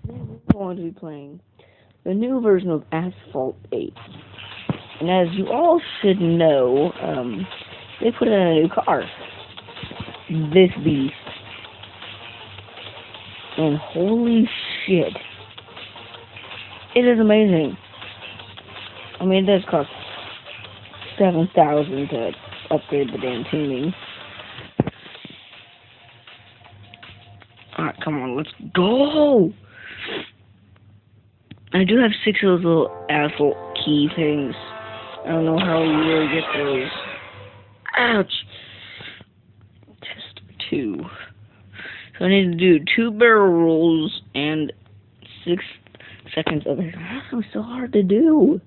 Today we're going to be playing the new version of Asphalt 8. And as you all should know, they put in a new car. This beast. And holy shit. It is amazing. I mean, it does cost $7,000 to upgrade the damn tuning. Alright, come on, let's go! I do have 6 of those little asphalt key things. I don't know how you really get those. Ouch! Test 2. So I need to do 2 barrel rolls and 6 seconds of it. That's so hard to do.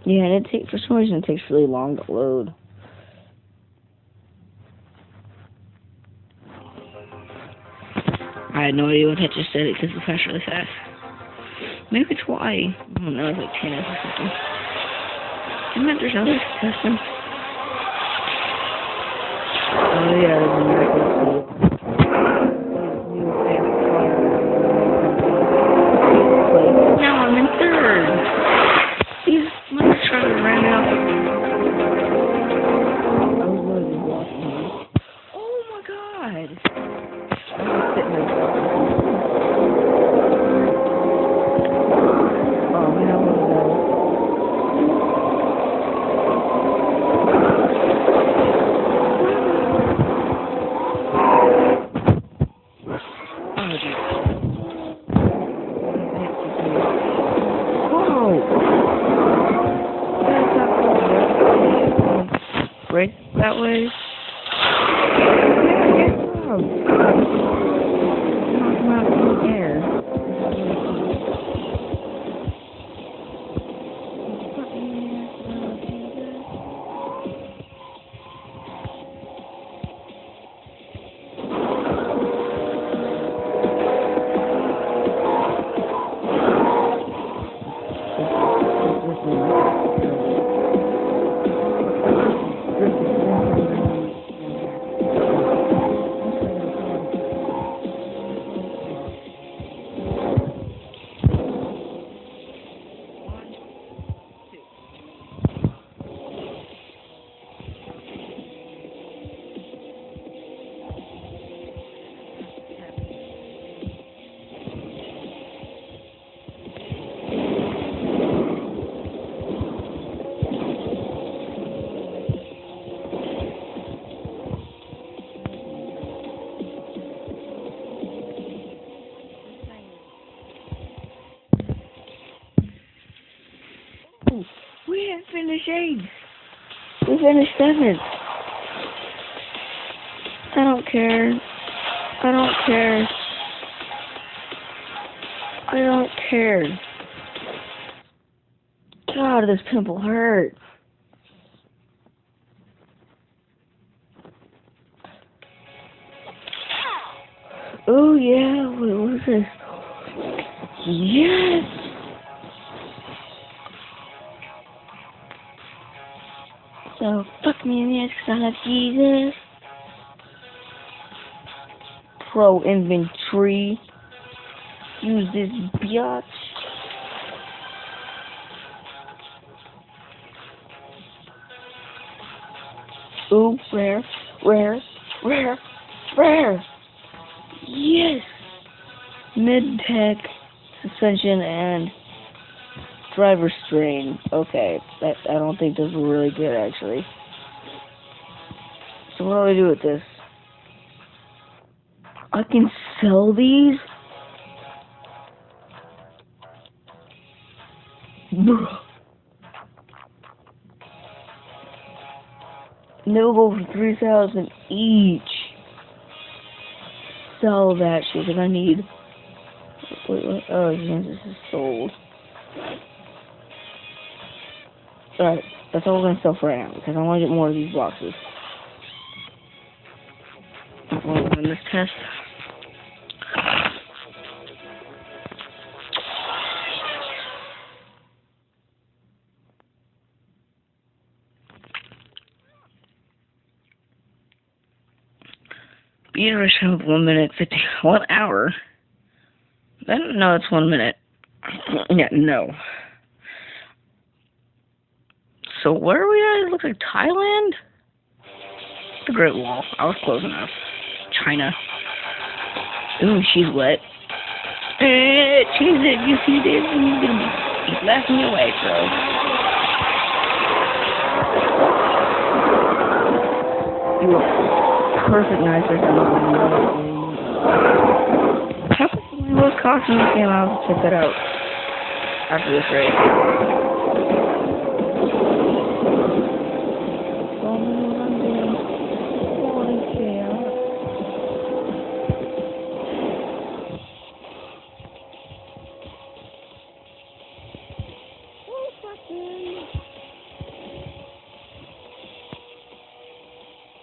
Yeah, and for some reason it takes really long to load. I had no idea what that just said it because it passed really fast. Maybe it's why. I don't know, it's like 10 or something. I meant there's other contestants. Oh yeah, there's a miracle. Now I'm in 3rd. These motherfuckers trying to ram out. I was literally watching him. Oh my god! I'm sitting there. Oh man, I want to go. Right that way. Yeah, good job. Knock him out in the air. We didn't finish 8. We finished 7th. I don't care. I don't care. I don't care. God, this pimple hurts. Oh yeah, wait, what is this? Yes! So, fuck me in the ass 'cause I love Jesus. Pro inventory. Use this biatch. Ooh, rare, rare, rare, rare. Yes! Mid-tech, suspension, and driver strain. Okay, I don't think those were really good, actually. So what do I do with this? I can sell these? Bruh. They'll go for 3,000 each. Sell that shit, because I need... Wait, what? Oh, yeah, this is sold. Alright, that's all we're going to sell for right now, because I want to get more of these boxes. I'm going to run this test. Beat rush of 1 minute 50, 1 hour. Then, no, it's 1 minute. Yeah, no. So where are we at? It looks like Thailand? The Great Wall. I was close enough. China. Ooh, she's wet. Cheese it. You see this? He's laughing away, bro. You were perfect nicer than how much was costing this game? I'll check that out after this race.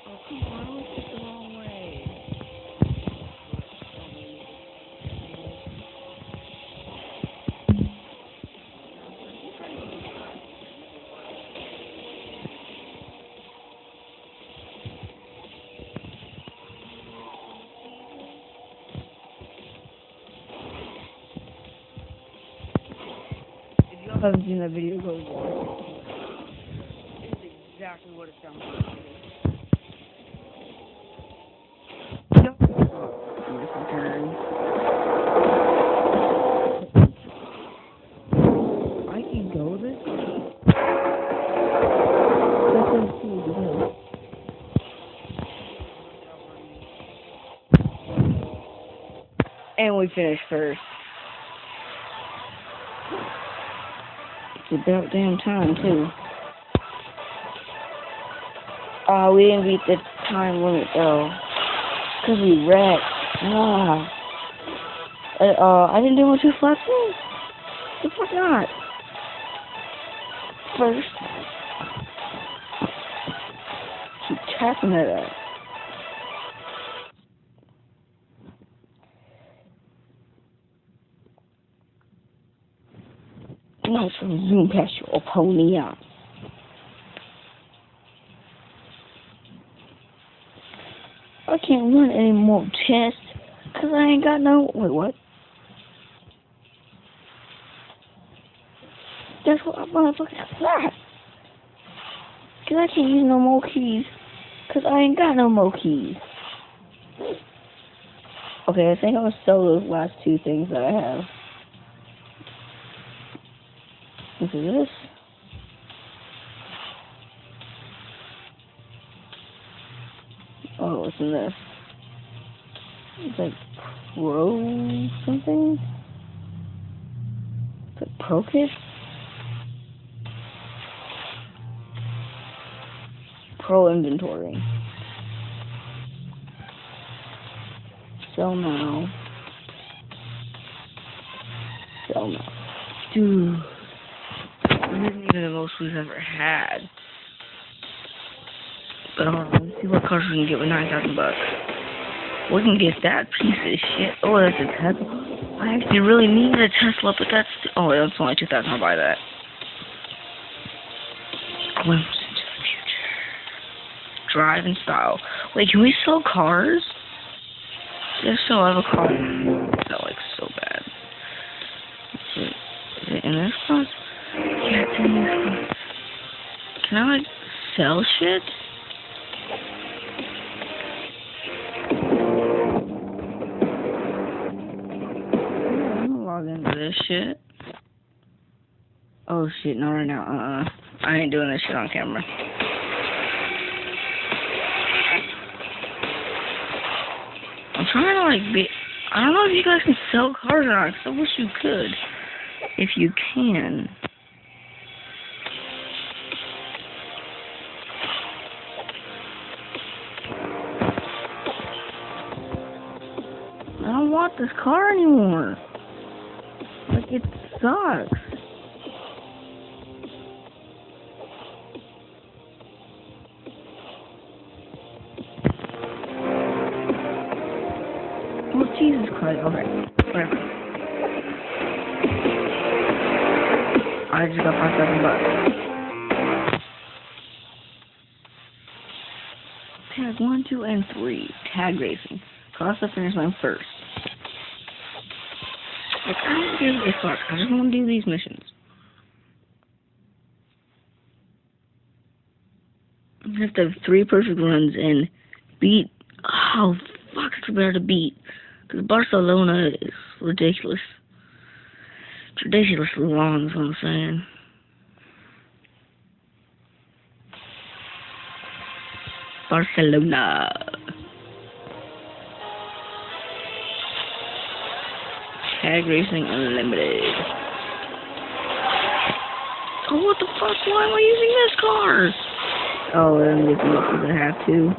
Oh, come on, I always pick the wrong way. If y'all haven't seen that video, go watch it. It's exactly what it sounds like. I can go this way. And we finished first. It's about damn time, too. We didn't beat the time limit, though. Because we wrecked. I didn't do much of last game. The fuck not? First. Keep tapping it up. Now some zoom past your opponent. I can't run any more tests because I ain't got no. Wait, what? That's what I'm motherfucking that. Because I can't use no more keys because I ain't got no more keys. Okay, I think I'm gonna sell those last two things that I have. This is this. Oh, what's in this? It's like Pro something? It's like Pro Kit? Pro Inventory. Sell now. Sell now. Dude. This isn't even the most we've ever had. But hold on, let's see what cars we can get with $9,000. We can get that piece of shit. Oh, that's a Tesla. I actually really need a Tesla, but that's... Oh, that's only $2,000. I'll buy that. Glimpse into the future. Drive in style. Wait, can we sell cars? If so, I have a car that like so bad. Is it in this class? Yeah, it's in this class. Can I like sell shit? I'm gonna log into this shit. Oh shit, not right now. I ain't doing this shit on camera. I'm trying to like be. I don't know if you guys can sell cars or not, 'cause I wish you could. If you can. I don't want this car anymore. Like, it sucks. Oh, Jesus Christ. Okay. Whatever. I just got $5,000. Tag 1, 2, and 3. Tag racing. Cross the finish line first. Like, I don't give a fuck. I just want to do these missions. I have to have 3 perfect runs and beat. Oh, fuck, it's better to beat. Because Barcelona is ridiculous. It's ridiculously long, is what I'm saying. Barcelona. Tag Racing Unlimited. Oh, what the fuck? Why am I using this car? Oh, I'm using it because I have to.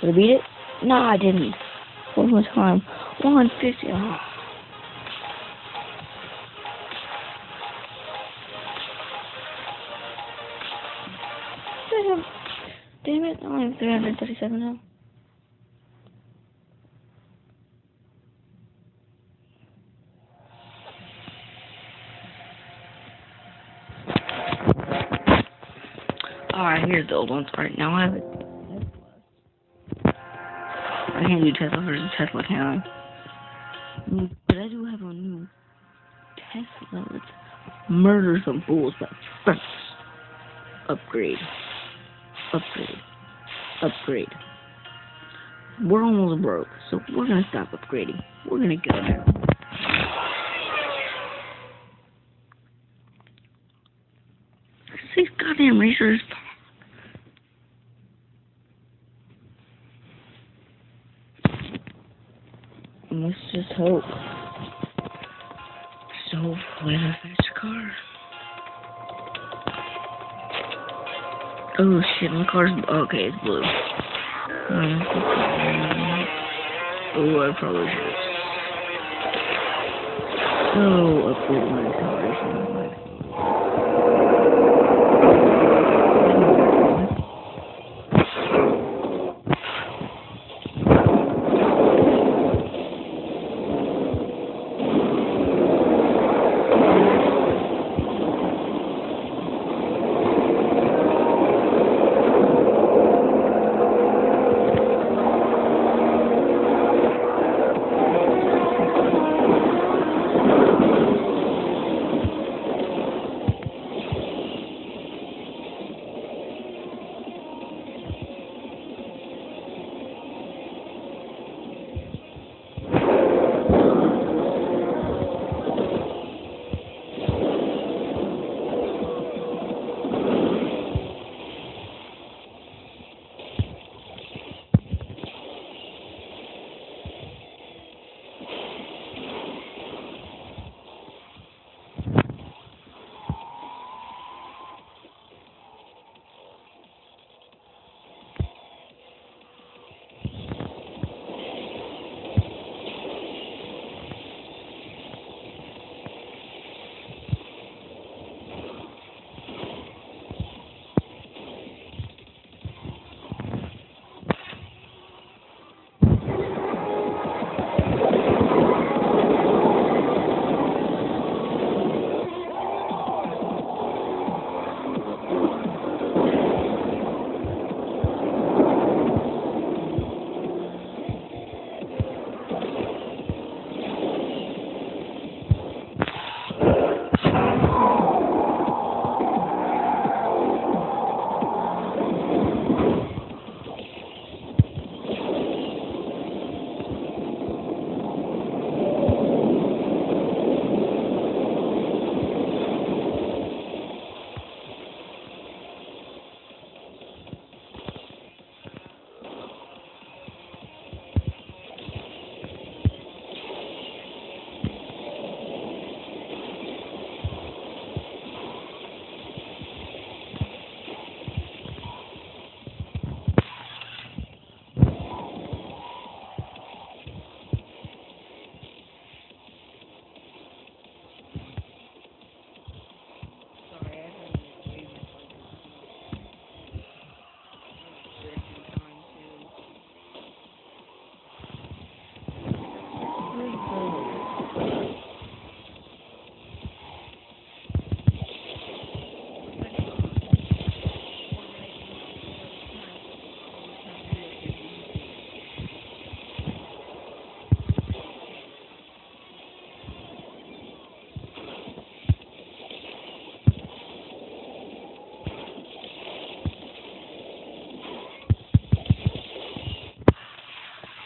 Did I beat it? No, I didn't. One more time. 150. Oh. Damn it, I'm 337 now. Alright, here's the old ones. Alright, now I have it. I can't do Tesla versus Tesla, can I? But I do have a new Tesla that murders some fools, but first, upgrade. We're almost broke, so we're gonna stop upgrading. We're gonna go now. These goddamn racers. Let's just hope. So, where's a faster car? Oh shit, my car's. Okay, it's blue. Oh, I probably should. So, upgrade my acceleration.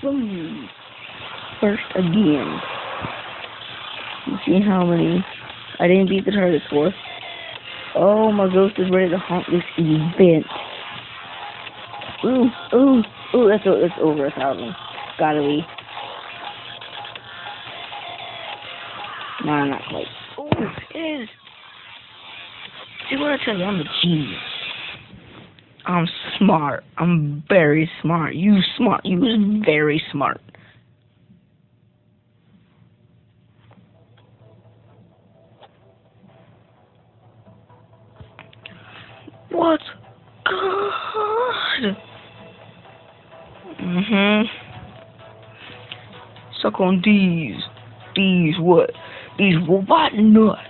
Boom. First again. Let's see how many I didn't beat the target score. Oh, my ghost is ready to haunt this event. Ooh, ooh, ooh, that's over 1,000. Gotta be. No, not quite. Oh, it is. See what I tell you, I'm a genius. I'm smart. I'm very smart. You smart. You was very smart. What? God. Suck on these. These what? These robot nuts.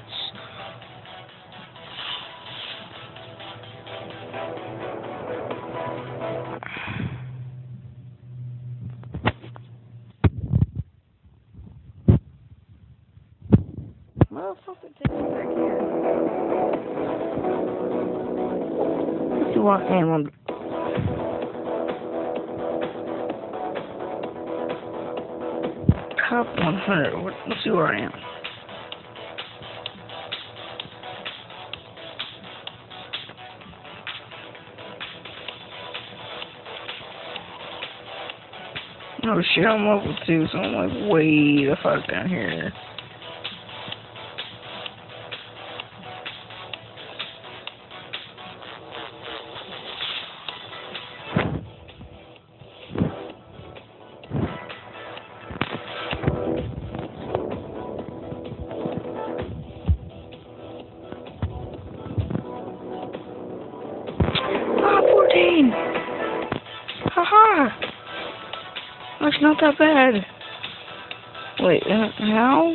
Motherfucker, take me back here. Let's see what I am on. Top 100. Let's see where I am. Oh shit, I'm level 2, so I'm like way the fuck down here. Ah, 14! Haha! That's not that bad. Wait, how?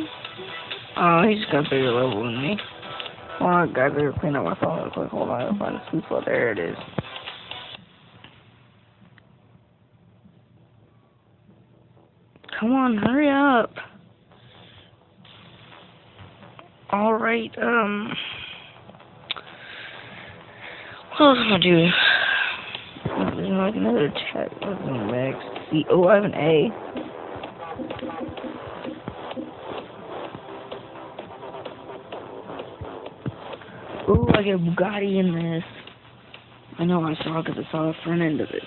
Oh, he just got a bigger level than me. Well, I better clean up my phone real quick. Hold on, I'll find the sweet spot. There it is. Come on, hurry up. Alright, what else am I doing? There's like another attack. What's the max? Oh, I have an A. Ooh, I get a Bugatti in this. I know I saw because I saw the front end of it.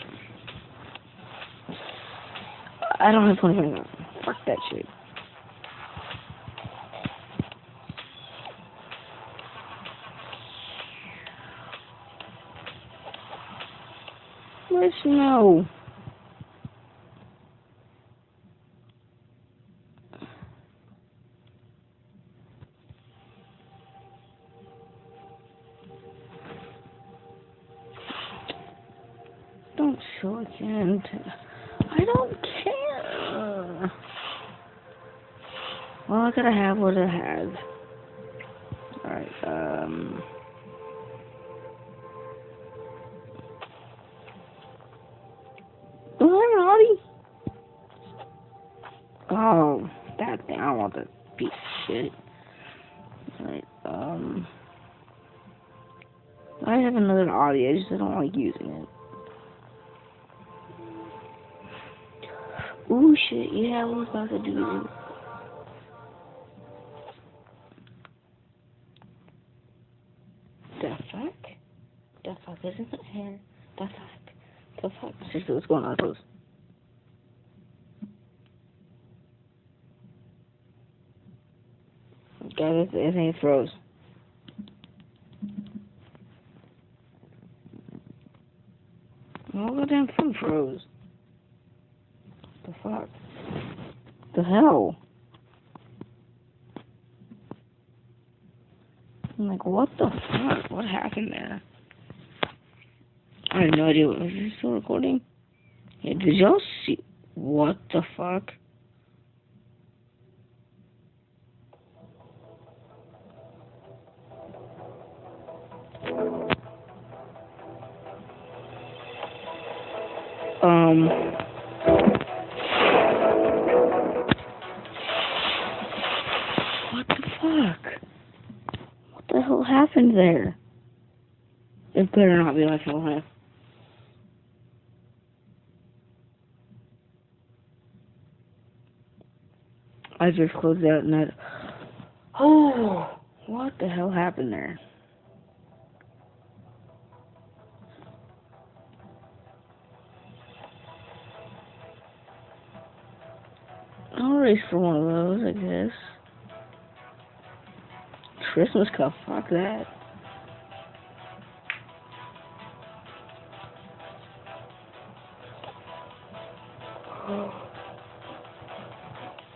I don't have 25. Fuck that shit. Let's know. Don't show again. I don't care. Well, I gotta have what it has. Alright, do I have an Audi? Oh, that thing. I don't want that piece of shit. Alright, I have another Audi. I just don't like using it. Ooh, shit. Yeah, I was about to do this. The fuck? The fuck isn't it here? The fuck? The fuck? Seriously, what's going on, folks? Guys, I think it froze. Oh, goddamn food froze. The fuck? The hell? I'm like, what the fuck? What happened there? I have no idea. Was this still recording? Yeah, did y'all see? What the fuck? What the fuck? What the hell happened there? It better not be like hell, huh? I just closed out and that. Oh, what the hell happened there? I'll race for one of those, I guess. Christmas cup, fuck that.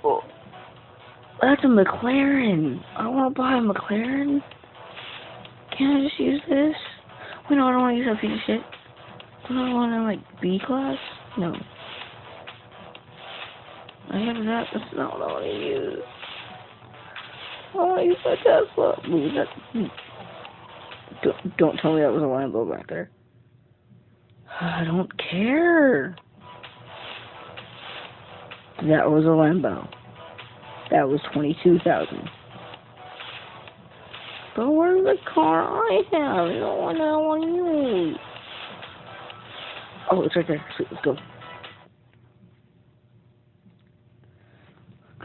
Oh, that's a McLaren. I want to buy a McLaren. Can I just use this? Wait, no, I don't want to use that piece of shit. Don't I want to, like, B class? No. I have that. That's not what I want to use. I want to use my Tesla. Ooh, don't tell me that was a Lambo back there. I don't care. That was a Lambo. That was 22,000. But where's the car I have? The one I want to use. Oh, it's right there. Sweet, let's go.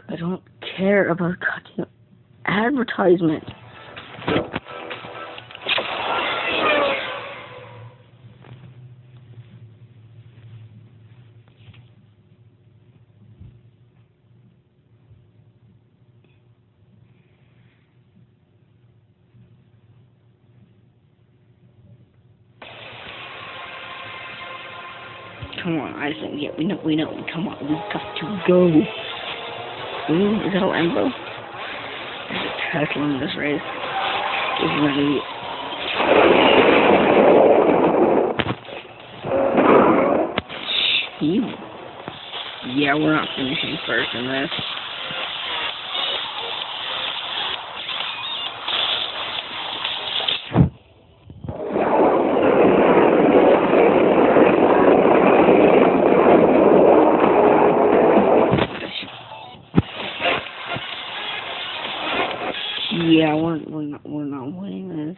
I don't care about goddamn advertisement. Come on, I think, yeah, we know. Come on, we've got to go. Ooh, is that a Lambo? There's a Tesla in this race. This is gonna be... Yeah, we're not finishing first in this. Yeah, we're not winning this.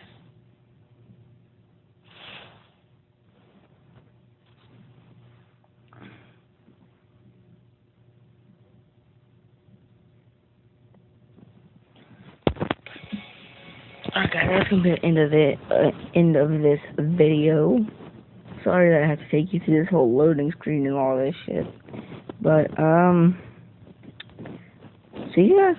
Okay, that's gonna be the end of this video. Sorry that I have to take you through this whole loading screen and all this shit. But see ya.